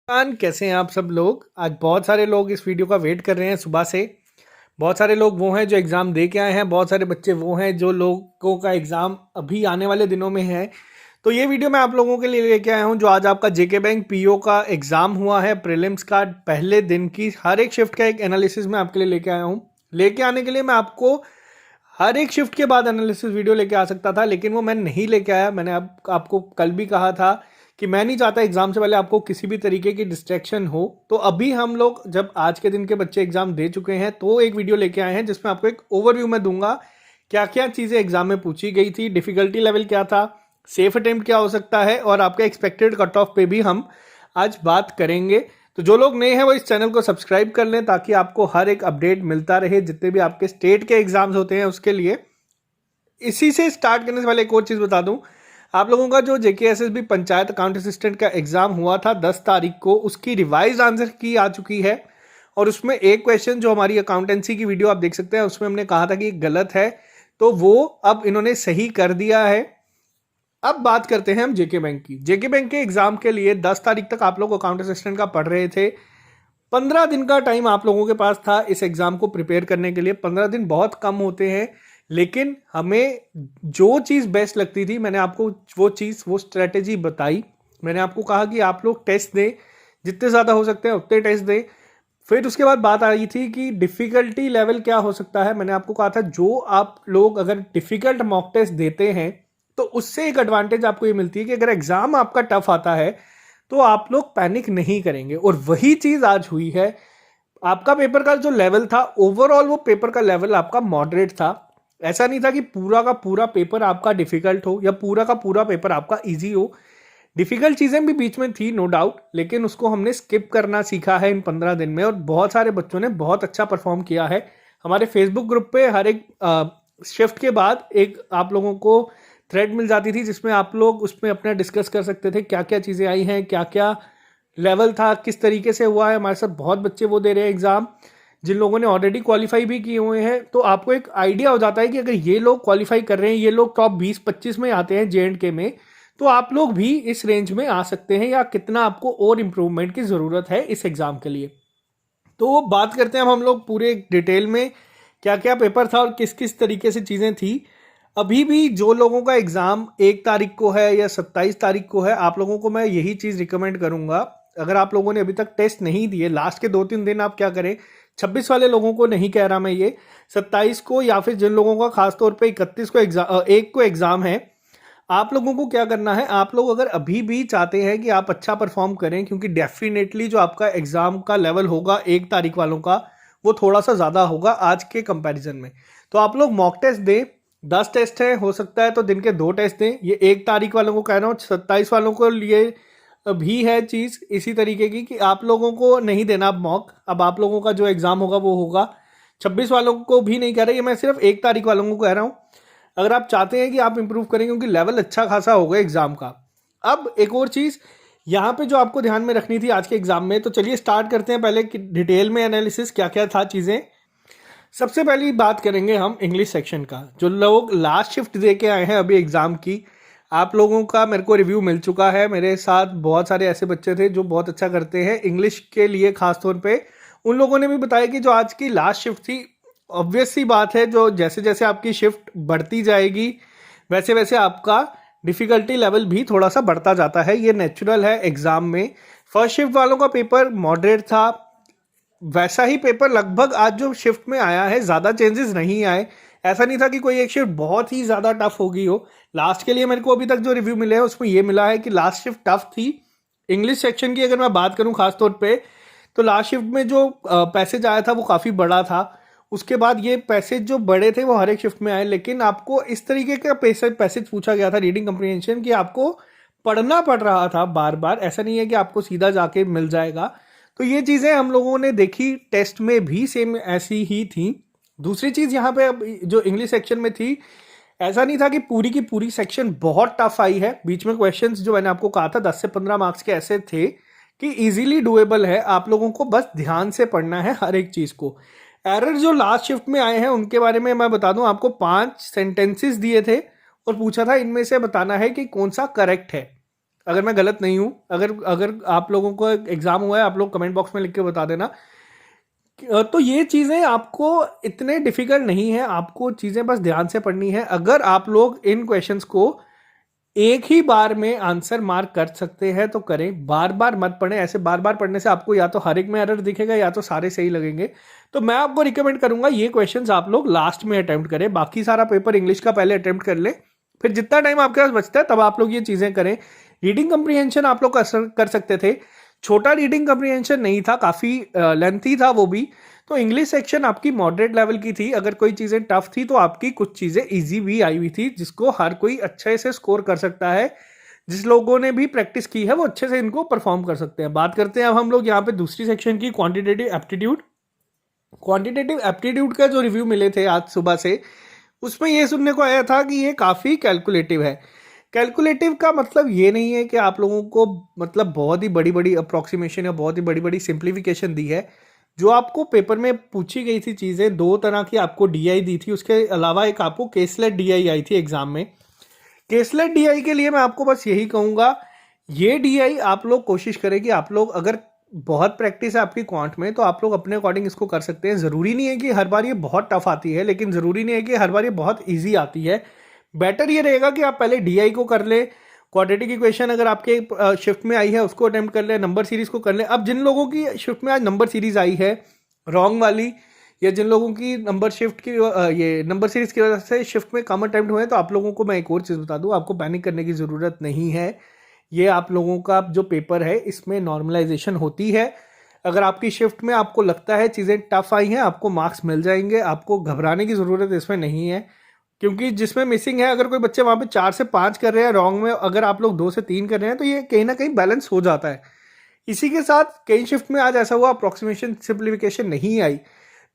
कैसे हैं आप सब लोग। आज बहुत सारे लोग इस वीडियो का वेट कर रहे हैं सुबह से। बहुत सारे लोग वो हैं जो एग्ज़ाम दे के आए हैं, बहुत सारे बच्चे वो हैं जो लोगों का एग्ज़ाम अभी आने वाले दिनों में है। तो ये वीडियो मैं आप लोगों के लिए लेके आया हूँ जो आज आपका जेके बैंक पीओ का एग्ज़ाम हुआ है, प्रीलिम्स का पहले दिन की हर एक शिफ्ट का एक एनालिसिस मैं आपके लिए लेके आया हूँ। लेके आने के लिए मैं आपको हर एक शिफ्ट के बाद एनालिसिस वीडियो लेके आ सकता था, लेकिन वो मैं नहीं लेके आया। मैंने आपको कल भी कहा था कि मैं नहीं चाहता एग्जाम से पहले आपको किसी भी तरीके की डिस्ट्रैक्शन हो। तो अभी हम लोग जब आज के दिन के बच्चे एग्जाम दे चुके हैं तो एक वीडियो लेके आए हैं जिसमें आपको एक ओवरव्यू में दूंगा क्या क्या चीज़ें एग्जाम में पूछी गई थी, डिफिकल्टी लेवल क्या था, सेफ अटेम्प्ट क्या हो सकता है और आपका एक्सपेक्टेड कट ऑफ पे भी हम आज बात करेंगे। तो जो लोग नए हैं वो इस चैनल को सब्सक्राइब कर लें ताकि आपको हर एक अपडेट मिलता रहे जितने भी आपके स्टेट के एग्जाम्स होते हैं उसके लिए। इसी से स्टार्ट करने से पहले एक और चीज़ बता दूं, आप लोगों का जो जेकेएसएसबी पंचायत अकाउंट असिस्टेंट का एग्जाम हुआ था 10 तारीख को, उसकी रिवाइज आंसर की आ चुकी है। और उसमें एक क्वेश्चन जो हमारी अकाउंटेंसी की वीडियो आप देख सकते हैं उसमें हमने कहा था कि गलत है, तो वो अब इन्होंने सही कर दिया है। अब बात करते हैं हम जेके बैंक की। जेके बैंक के एग्जाम के लिए 10 तारीख तक आप लोग अकाउंट असिस्टेंट का पढ़ रहे थे। 15 दिन का टाइम आप लोगों के पास था इस एग्जाम को प्रिपेयर करने के लिए। 15 दिन बहुत कम होते हैं, लेकिन हमें जो चीज़ बेस्ट लगती थी मैंने आपको वो स्ट्रेटेजी बताई। मैंने आपको कहा कि आप लोग टेस्ट दें, जितने ज़्यादा हो सकते हैं उतने टेस्ट दें। फिर उसके बाद बात आई थी कि डिफ़िकल्टी लेवल क्या हो सकता है। मैंने आपको कहा था जो आप लोग अगर डिफ़िकल्ट मॉक टेस्ट देते हैं तो उससे एक एडवांटेज आपको ये मिलती है कि अगर एग्ज़ाम आपका टफ आता है तो आप लोग पैनिक नहीं करेंगे। और वही चीज़ आज हुई है। आपका पेपर का जो लेवल था ओवरऑल, वो पेपर का लेवल आपका मॉडरेट था। ऐसा नहीं था कि पूरा का पूरा पेपर आपका डिफिकल्ट हो या पूरा का पूरा पेपर आपका इजी हो। डिफिकल्ट चीज़ें भी बीच में थी नो डाउट, लेकिन उसको हमने स्किप करना सीखा है इन 15 दिन में और बहुत सारे बच्चों ने बहुत अच्छा परफॉर्म किया है। हमारे फेसबुक ग्रुप पे हर एक शिफ्ट के बाद एक आप लोगों को थ्रेड मिल जाती थी जिसमें आप लोग उसमें अपना डिस्कस कर सकते थे क्या क्या चीज़ें आई हैं, क्या क्या लेवल था, किस तरीके से हुआ है। हमारे साथ बहुत बच्चे वो दे रहे हैं एग्ज़ाम जिन लोगों ने ऑलरेडी क्वालिफाई भी किए हुए हैं। तो आपको एक आइडिया हो जाता है कि अगर ये लोग क्वालिफाई कर रहे हैं, ये लोग टॉप 20-25 में आते हैं JNK में, तो आप लोग भी इस रेंज में आ सकते हैं या कितना आपको और इम्प्रूवमेंट की ज़रूरत है इस एग्ज़ाम के लिए। तो बात करते हैं हम लोग पूरे डिटेल में क्या क्या पेपर था और किस किस तरीके से चीज़ें थी। अभी भी जो लोगों का एग्ज़ाम 1 तारीख को है या 27 तारीख को है, आप लोगों को मैं यही चीज़ रिकमेंड करूंगा। अगर आप लोगों ने अभी तक टेस्ट नहीं दिए, लास्ट के 2-3 दिन आप क्या करें, 26 वाले लोगों को नहीं कह रहा मैं, ये 27 को या फिर जिन लोगों का खासतौर पे 31 को एग्जाम 1 को एग्ज़ाम है, आप लोगों को क्या करना है, आप लोग अगर अभी भी चाहते हैं कि आप अच्छा परफॉर्म करें, क्योंकि डेफिनेटली जो आपका एग्ज़ाम का लेवल होगा 1 तारीख वालों का वो थोड़ा सा ज़्यादा होगा आज के कंपैरिजन में। तो आप लोग मॉक टेस्ट दें। 10 टेस्ट हैं, हो सकता है तो दिन के 2 टेस्ट दें। ये 1 तारीख वालों को कह रहा हूँ, 27 वालों को लिए भी है चीज़ इसी तरीके की कि आप लोगों को नहीं देना अब मॉक। अब आप लोगों का जो एग्ज़ाम होगा वो होगा। 26 वालों को भी नहीं कह रहा, ये मैं सिर्फ 1 तारीख वालों को कह रहा हूँ। अगर आप चाहते हैं कि आप इंप्रूव करें, क्योंकि लेवल अच्छा खासा होगा एग्ज़ाम का। अब एक और चीज़ यहाँ पे जो आपको ध्यान में रखनी थी आज के एग्ज़ाम में, तो चलिए स्टार्ट करते हैं पहले डिटेल में एनालिसिस क्या क्या था चीज़ें। सबसे पहली बात करेंगे हम इंग्लिश सेक्शन का। जो लोग लास्ट शिफ्ट दे के आए हैं अभी एग्ज़ाम की, आप लोगों का मेरे को रिव्यू मिल चुका है। मेरे साथ बहुत सारे ऐसे बच्चे थे जो बहुत अच्छा करते हैं इंग्लिश के लिए खास तौर पे। उन लोगों ने भी बताया कि जो आज की लास्ट शिफ्ट थी, ऑब्वियस सी बात है, जो जैसे जैसे आपकी शिफ्ट बढ़ती जाएगी वैसे वैसे आपका डिफ़िकल्टी लेवल भी थोड़ा सा बढ़ता जाता है। ये नेचुरल है एग्ज़ाम में। फर्स्ट शिफ्ट वालों का पेपर मॉडरेट था, वैसा ही पेपर लगभग आज जो शिफ्ट में आया है, ज़्यादा चेंजेस नहीं आए। ऐसा नहीं था कि कोई एक शिफ्ट बहुत ही ज़्यादा टफ होगी हो। लास्ट के लिए मेरे को अभी तक जो रिव्यू मिले हैं उसमें ये मिला है कि लास्ट शिफ्ट टफ थी। इंग्लिश सेक्शन की अगर मैं बात करूं खास तौर पे, तो लास्ट शिफ्ट में जो पैसेज आया था वो काफ़ी बड़ा था। उसके बाद ये पैसेज जो बड़े थे वो हर एक शिफ्ट में आए, लेकिन आपको इस तरीके का पैसेज पूछा गया था रीडिंग कंप्रीहेंशन कि आपको पढ़ना पड़ रहा था बार बार। ऐसा नहीं है कि आपको सीधा जाके मिल जाएगा। तो ये चीज़ें हम लोगों ने देखी, टेस्ट में भी सेम ऐसी ही थी। दूसरी चीज़ यहाँ पे अब जो इंग्लिश सेक्शन में थी, ऐसा नहीं था कि पूरी की पूरी सेक्शन बहुत टफ आई है। बीच में क्वेश्चंस जो मैंने आपको कहा था 10 से 15 मार्क्स के ऐसे थे कि इजीली डुएबल है। आप लोगों को बस ध्यान से पढ़ना है हर एक चीज़ को। एरर जो लास्ट शिफ्ट में आए हैं उनके बारे में मैं बता दूं, आपको 5 सेंटेंसेस दिए थे और पूछा था इनमें से बताना है कि कौन सा करेक्ट है। अगर मैं गलत नहीं हूँ, अगर अगर आप लोगों को एग्ज़ाम हुआ है आप लोग कमेंट बॉक्स में लिख के बता देना। तो ये चीज़ें आपको इतने डिफ़िकल्ट नहीं है, आपको चीज़ें बस ध्यान से पढ़नी है। अगर आप लोग इन क्वेश्चंस को एक ही बार में आंसर मार्क कर सकते हैं तो करें, बार बार मत पढ़ें। ऐसे बार बार पढ़ने से आपको या तो हर एक में एरर दिखेगा या तो सारे सही लगेंगे। तो मैं आपको रिकमेंड करूंगा ये क्वेश्चंस आप लोग लास्ट में अटेम्प्ट करें, बाकी सारा पेपर इंग्लिश का पहले अटेम्प्ट कर ले, फिर जितना टाइम आपके पास बचता है तब आप लोग ये चीज़ें करें। रीडिंग कंप्रीहेंशन आप लोग कर सकते थे, छोटा रीडिंग कंप्रीहेंशन नहीं था, काफ़ी लेंथी था वो भी। तो इंग्लिश सेक्शन आपकी मॉडरेट लेवल की थी, अगर कोई चीज़ें टफ थी तो आपकी कुछ चीज़ें इजी भी आई हुई थी, जिसको हर कोई अच्छे से स्कोर कर सकता है। जिस लोगों ने भी प्रैक्टिस की है वो अच्छे से इनको परफॉर्म कर सकते हैं। बात करते हैं अब हम लोग यहाँ पे दूसरी सेक्शन की, क्वांटिटेटिव एप्टीट्यूड। क्वांटिटेटिव एप्टीट्यूड का जो रिव्यू मिले थे आज सुबह से, उसमें ये सुनने को आया था कि ये काफ़ी कैलकुलेटिव है। कैलकुलेटिव का मतलब ये नहीं है कि आप लोगों को मतलब बहुत ही बड़ी बड़ी अप्रॉक्सीमेशन या बहुत ही बड़ी बड़ी सिंप्लीफिकेशन दी है। जो आपको पेपर में पूछी गई थी चीज़ें, दो तरह की आपको डीआई दी थी, उसके अलावा एक आपको केसलेट डीआई आई थी एग्जाम में। केसलेट डीआई के लिए मैं आपको बस यही कहूँगा, ये डीआई आप लोग कोशिश करें कि आप लोग अगर बहुत प्रैक्टिस है आपकी क्वांट में तो आप लोग अपने अकॉर्डिंग इसको कर सकते हैं। ज़रूरी नहीं है कि हर बार ये बहुत टफ आती है, लेकिन ज़रूरी नहीं है कि हर बार ये बहुत ईजी आती है। बेटर ये रहेगा कि आप पहले डीआई को कर ले, क्वाड्रेटिक इक्वेशन अगर आपके शिफ्ट में आई है उसको अटेम्प्ट कर ले, नंबर सीरीज को कर ले। अब जिन लोगों की शिफ्ट में आज नंबर सीरीज आई है रॉन्ग वाली, या जिन लोगों की नंबर शिफ्ट की ये नंबर सीरीज की वजह से शिफ्ट में कम अटेम्प्ट हुए हैं, तो आप लोगों को मैं एक और चीज़ बता दूं, आपको पैनिक करने की ज़रूरत नहीं है। ये आप लोगों का जो पेपर है इसमें नॉर्मलाइजेशन होती है। अगर आपकी शिफ्ट में आपको लगता है चीज़ें टफ आई हैं, आपको मार्क्स मिल जाएंगे, आपको घबराने की ज़रूरत इसमें नहीं है। क्योंकि जिसमें मिसिंग है, अगर कोई बच्चे वहाँ पे 4 से 5 कर रहे हैं रॉन्ग में, अगर आप लोग 2 से 3 कर रहे हैं, तो ये कहीं ना कहीं बैलेंस हो जाता है। इसी के साथ कई शिफ्ट में आज ऐसा हुआ अप्रॉक्सीमेशन सिंप्लीफिकेशन नहीं आई।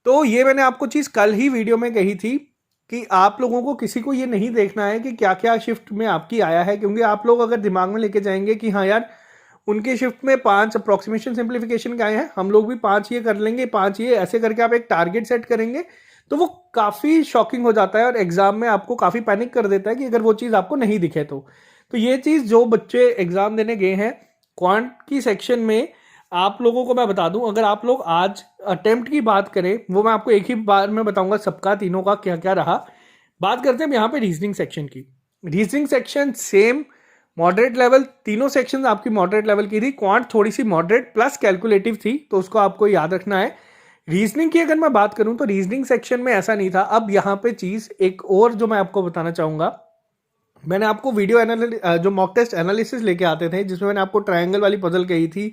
तो ये मैंने आपको चीज़ कल ही वीडियो में कही थी कि आप लोगों को किसी को ये नहीं देखना है कि क्या क्या शिफ्ट में आपकी आया है, क्योंकि आप लोग अगर दिमाग में लेके जाएंगे कि हाँ यार उनके शिफ्ट में 5 अप्रॉक्सीमेशन सिंप्लीफिकेशन के आए हैं, हम लोग भी 5 ये कर लेंगे, 5 ये, ऐसे करके आप एक टारगेट सेट करेंगे, तो वो काफ़ी शॉकिंग हो जाता है और एग्जाम में आपको काफ़ी पैनिक कर देता है कि अगर वो चीज़ आपको नहीं दिखे तो ये चीज़ जो बच्चे एग्जाम देने गए हैं क्वांट की सेक्शन में, आप लोगों को मैं बता दूं, अगर आप लोग आज अटेम्प्ट की बात करें, वो मैं आपको एक ही बार में बताऊंगा सबका, तीनों का क्या क्या रहा। बात करते हैं यहाँ पे रीजनिंग सेक्शन की। Reasoning section same moderate level, तीनों सेक्शन आपकी मॉडरेट लेवल की थी। क्वांट थोड़ी सी मॉडरेट प्लस कैलकुलेटिव थी, तो उसको आपको याद रखना है। रीजनिंग की अगर मैं बात करूं तो रीजनिंग सेक्शन में ऐसा नहीं था। अब यहाँ पे चीज़ एक और जो मैं आपको बताना चाहूँगा, मैंने आपको वीडियो जो मॉक टेस्ट एनालिसिस लेके आते थे, जिसमें मैंने आपको ट्रायंगल वाली पजल कही थी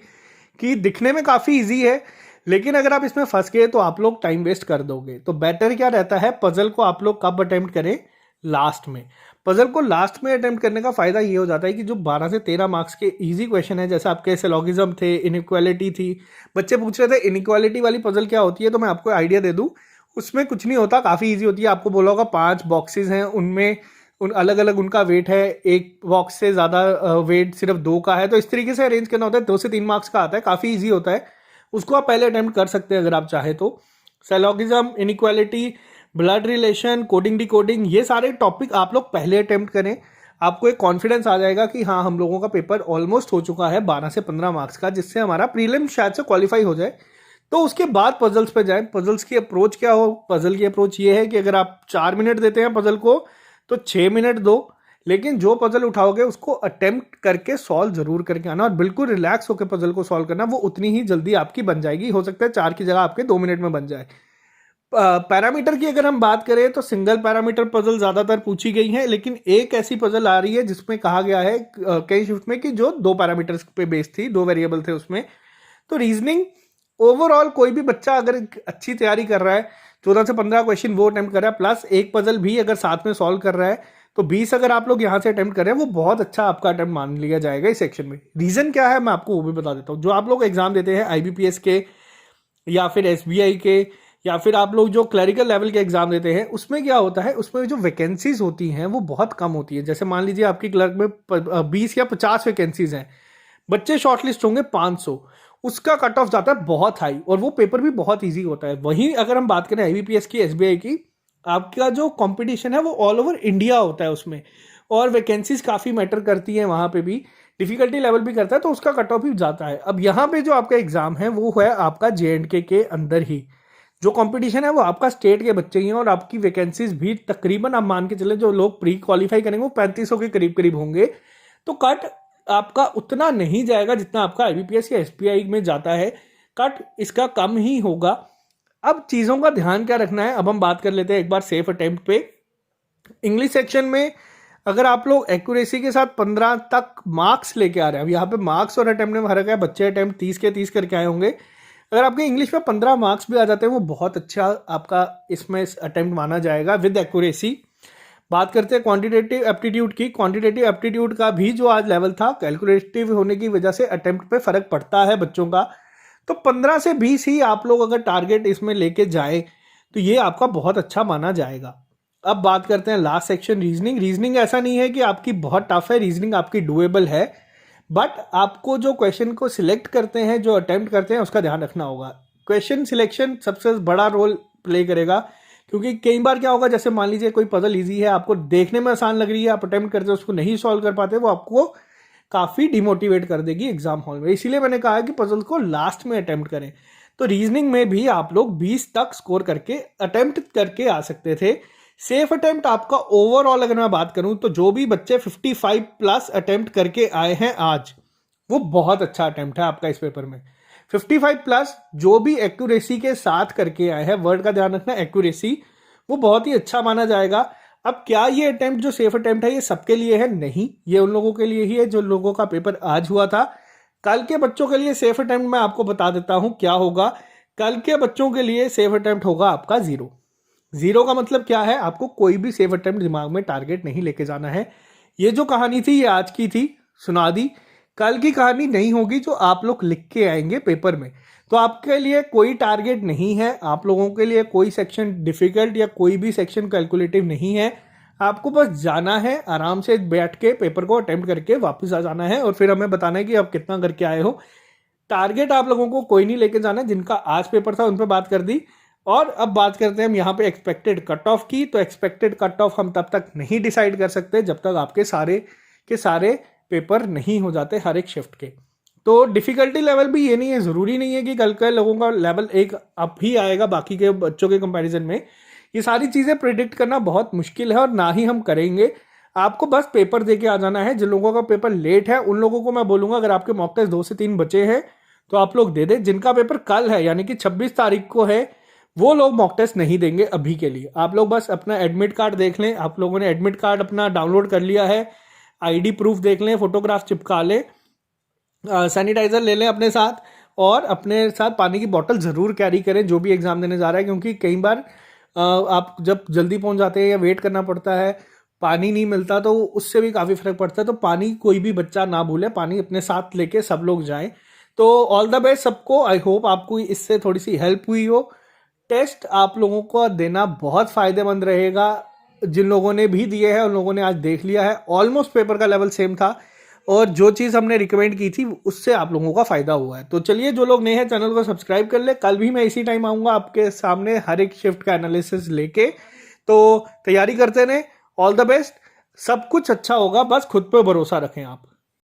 कि दिखने में काफ़ी इजी है, लेकिन अगर आप इसमें फंस गए तो आप लोग टाइम वेस्ट कर दोगे। तो बेटर क्या रहता है, पजल को आप लोग कब अटेम्प्ट करें, लास्ट में। पजल को लास्ट में अटेम्प्ट करने का फायदा ये हो जाता है कि जो 12 से 13 मार्क्स के इजी क्वेश्चन है, जैसे आपके सिलोगिज्म थे, इनइक्वालिटी थी, बच्चे पूछ रहे थे इनइक्वालिटी वाली पजल क्या होती है, तो मैं आपको आइडिया दे दूं, उसमें कुछ नहीं होता, काफ़ी ईजी होती है। आपको बोला होगा 5 बॉक्सेज हैं, उनमें उन अलग अलग उनका वेट है, एक बॉक्स से ज़्यादा वेट सिर्फ 2 का है, तो इस तरीके से अरेंज करना होता है। 2 से 3 मार्क्स का आता है, काफ़ी ईजी होता है, उसको आप पहले अटेम्प्ट कर सकते हैं अगर आप चाहे तो। Syllogism, inequality, blood relation, coding decoding, ये सारे टॉपिक आप लोग पहले अटेम्प्ट करें, आपको एक कॉन्फिडेंस आ जाएगा कि हाँ हम लोगों का पेपर ऑलमोस्ट हो चुका है 12 से 15 मार्क्स का, जिससे हमारा प्रीलिम शायद से क्वालिफाई हो जाए। तो उसके बाद पजल्स पे जाएं। पजल्स की अप्रोच क्या हो, पजल की अप्रोच ये है कि अगर आप 4 मिनट देते हैं पजल को तो 6 मिनट दो, लेकिन जो पजल उठाओगे उसको अटेम्प्ट करके सॉल्व जरूर करके आना, और बिल्कुल रिलैक्स होकर पजल को सॉल्व करना, वो उतनी ही जल्दी आपकी बन जाएगी। हो सकता है 4 की जगह आपके 2 मिनट में बन जाए। पैरामीटर की अगर हम बात करें तो सिंगल पैरामीटर पजल ज़्यादातर पूछी गई है, लेकिन एक ऐसी पजल आ रही है जिसमें कहा गया है कई शिफ्ट में कि जो 2 पैरामीटर्स पे बेस्ड थी, 2 वेरिएबल थे उसमें। तो रीजनिंग ओवरऑल कोई भी बच्चा अगर अच्छी तैयारी कर रहा है, 14 से 15 क्वेश्चन वो अटेम्प्ट कर रहा है, प्लस एक पजल भी अगर साथ में सॉल्व कर रहा है, तो 20 अगर आप लोग यहाँ से अटेम्प्ट कर रहे हैं, वो बहुत अच्छा आपका अटेम्प्ट मान लिया जाएगा इस सेक्शन में। रीज़न क्या है मैं आपको वो भी बता देता हूँ। जो आप लोग एग्जाम देते हैं IBPS के या फिर SBI के, या फिर आप लोग जो क्लरिकल लेवल के एग्जाम देते हैं, उसमें क्या होता है, उसमें जो वैकेंसीज होती हैं वो बहुत कम होती है। जैसे मान लीजिए आपकी क्लर्क में 20 या 50 वैकेंसीज हैं, बच्चे शॉर्टलिस्ट होंगे 500, उसका कट ऑफ जाता है बहुत हाई, और वो पेपर भी बहुत इजी होता है। वहीं अगर हम बात करें IBPS की, SBI की, आपका जो कंपटीशन है वो ऑल ओवर इंडिया होता है उसमें, और वैकेंसीज काफ़ी मैटर करती हैं वहाँ पे भी। डिफिकल्टी लेवल भी करता है, तो उसका कट ऑफ भी जाता है। अब यहाँ पे जो आपका एग्जाम है वो है आपका JNK के अंदर ही। जो कंपटीशन है वो आपका स्टेट के बच्चे ही हैं, और आपकी वैकेंसीज भी तकरीबन आप मान के चले जो लोग प्री क्वालिफाई करेंगे वो 3500 के करीब करीब होंगे। तो कट आपका उतना नहीं जाएगा जितना आपका IBPS या SPI में जाता है, कट इसका कम ही होगा। अब चीज़ों का ध्यान क्या रखना है, अब हम बात कर लेते हैं एक बार सेफ अटेम्प्ट पे। इंग्लिश सेक्शन में अगर आप लोग एक्यूरेसी के साथ 15 तक मार्क्स लेके आ रहे हैं, अब यहाँ पे मार्क्स और अटेम्प्ट में फर्क है, बच्चे अटेम्प्ट 30 के 30 करके आए होंगे, अगर आपके इंग्लिश में 15 मार्क्स भी आ जाते हैं वो बहुत अच्छा आपका इसमें अटेम्प्ट माना जाएगा विद एक्यूरेसी। बात करते हैं क्वांटिटेटिव एप्टीट्यूड की। क्वांटिटेटिव एप्टीट्यूड का भी जो आज लेवल था, कैलकुलेटिव होने की वजह से अटेम्प्ट पे फर्क पड़ता है बच्चों का, तो 15 से 20 ही आप लोग अगर टारगेट इसमें लेके जाए तो ये आपका बहुत अच्छा माना जाएगा। अब बात करते हैं लास्ट सेक्शन रीजनिंग। रीजनिंग ऐसा नहीं है कि आपकी बहुत टफ है, रीजनिंग आपकी डुएबल है, बट आपको जो क्वेश्चन को सिलेक्ट करते हैं, जो अटेम्प्ट करते हैं, उसका ध्यान रखना होगा। क्वेश्चन सिलेक्शन सबसे बड़ा रोल प्ले करेगा, क्योंकि कई बार क्या होगा, जैसे मान लीजिए कोई पजल इजी है, आपको देखने में आसान लग रही है, आप अटेम्प्ट करते हैं उसको नहीं सॉल्व कर पाते, वो आपको काफ़ी डिमोटिवेट कर देगी एग्जाम हॉल में। इसीलिए मैंने कहा कि पजल को लास्ट में अटेम्प्ट करें। तो रीजनिंग में भी आप लोग 20 तक स्कोर करके अटेम्प्ट करके आ सकते थे। सेफ अटेम्प्ट आपका ओवरऑल अगर मैं बात करूं तो जो भी बच्चे 55 प्लस अटेम्प्ट करके आए हैं आज, वो बहुत अच्छा अटेम्प्ट है आपका इस पेपर में। 55 प्लस जो भी एक्यूरेसी के साथ करके आए हैं, वर्ड का ध्यान रखना एक्यूरेसी, वो बहुत ही अच्छा माना जाएगा। अब क्या ये अटेम्प्ट जो सेफ अटेम्प्ट है ये सबके लिए है? नहीं, ये उन लोगों के लिए ही है जो लोगों का पेपर आज हुआ था। कल के बच्चों के लिए सेफ अटेम्प्ट मैं आपको बता देता हूं क्या होगा। कल के बच्चों के लिए सेफ अटेम्प्ट होगा आपका 0। 0 का मतलब क्या है, आपको कोई भी सेफ अटेम्प्ट दिमाग में टारगेट नहीं लेके जाना है। ये जो कहानी थी ये आज की थी, सुना दी। कल की कहानी नहीं होगी जो आप लोग लिख के आएंगे पेपर में। तो आपके लिए कोई टारगेट नहीं है, आप लोगों के लिए कोई सेक्शन डिफिकल्ट या कोई भी सेक्शन कैलकुलेटिव नहीं है। आपको बस जाना है, आराम से बैठ के पेपर को अटेम्प्ट करके वापस आ जाना है, और फिर हमें बताना है कि आप कितना करके आए हो। टारगेट आप लोगों को कोई नहीं लेके जाना है। जिनका आज पेपर था उन पर बात कर दी। और अब बात करते हैं हम यहाँ पे एक्सपेक्टेड कट ऑफ की। तो एक्सपेक्टेड कट ऑफ हम तब तक नहीं डिसाइड कर सकते जब तक आपके सारे के सारे पेपर नहीं हो जाते हर एक शिफ्ट के। तो डिफिकल्टी लेवल भी ये नहीं है, ज़रूरी नहीं है कि कल के लोगों का लेवल एक अप ही आएगा बाकी के बच्चों के कंपैरिजन में। ये सारी चीज़ें प्रिडिक्ट करना बहुत मुश्किल है और ना ही हम करेंगे। आपको बस पेपर दे के आ जाना है। जिन लोगों का पेपर लेट है उन लोगों को मैं बोलूँगा अगर आपके मॉक टेस्ट 2 से 3 बचे हैं तो आप लोग दे दें। जिनका पेपर कल है यानी कि 26 तारीख को है वो लोग मॉक टेस्ट नहीं देंगे अभी के लिए। आप लोग बस अपना एडमिट कार्ड देख लें। आप लोगों ने एडमिट कार्ड अपना डाउनलोड कर लिया है, ID प्रूफ देख लें, फोटोग्राफ चिपका लें, सैनिटाइजर ले लें अपने साथ, और अपने साथ पानी की बोतल ज़रूर कैरी करें जो भी एग्ज़ाम देने जा रहा है। क्योंकि कई बार आप जब जल्दी पहुंच जाते हैं या वेट करना पड़ता है, पानी नहीं मिलता, तो उससे भी काफ़ी फर्क पड़ता है। तो पानी कोई भी बच्चा ना भूले, पानी अपने साथ लेके सब लोग जाएं। तो ऑल द बेस्ट सबको। आई होप आपको इससे थोड़ी सी हेल्प हुई हो। टेस्ट आप लोगों को देना बहुत फ़ायदेमंद रहेगा। जिन लोगों ने भी दिए हैं उन लोगों ने आज देख लिया है, ऑलमोस्ट पेपर का लेवल सेम था, और जो चीज़ हमने रिकमेंड की थी उससे आप लोगों का फ़ायदा हुआ है। तो चलिए, जो लोग नए हैं चैनल को सब्सक्राइब कर ले। कल भी मैं इसी टाइम आऊँगा आपके सामने हर एक शिफ्ट का एनालिसिस लेके। तो तैयारी करते रहें। ऑल द बेस्ट, सब कुछ अच्छा होगा, बस खुद पे भरोसा रखें आप।